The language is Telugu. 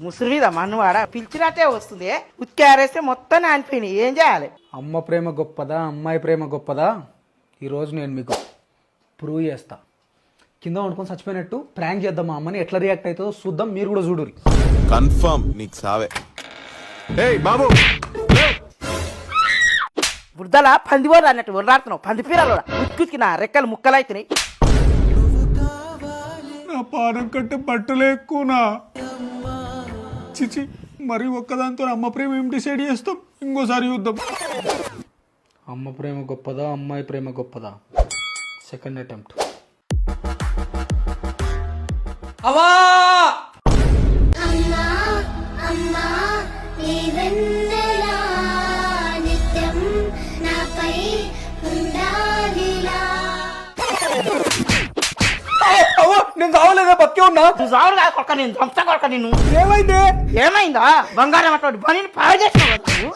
ముసురు మీద మన్నువాడ పిలిచినట్టే వస్తుంది. ఉత్కారేస్తే మొత్తం నానిపోయినాయి. ఏం చేయాలి? అమ్మ ప్రేమ గొప్పదా అమ్మాయి ప్రేమ గొప్పదా ఈరోజు నేను మీకు ప్రూవ్ చేస్తా. కింద వండుకొని చచ్చిపోయినట్టు ప్రాంక్ చేద్దాం మా అమ్మని, ఎట్లా రియాక్ట్ అవుతుందో చూద్దాం. మీరు కూడా చూడురి. కన్ఫర్మ్ నీకు సావే. ఏయ్ బాబు, బురదలా పందిపోరు అన్నట్టు వరాడుతున్నావు. పంది పీరాలు ఉత్తుకి నా రెక్కలు ముక్కలైతున్నాయి. నా పానం కంటే బట్టలు ఎక్కువనా? చిచి, మరి ఒక్కదాంతో అమ్మ ప్రేమ ఏం డిసైడ్ చేస్తాం? ఇంకోసారి చూద్దాం. అమ్మ ప్రేమ గొప్పదా అమ్మాయి ప్రేమ గొప్పదా? Second attempt. అవా అమ్మా అమ్మా నీ వెన్నెలా నిత్యం నాపై ఉండాలిలా. నేను చావలేదా, బతికే ఉన్నా. నువ్వు చావులు కాదు కొడక, నేను చంపుతా కొడక నిన్ను. ఏమైంది? ఏమైందా? బంగారం అటువంటి పనిని పాడు చేసినావు.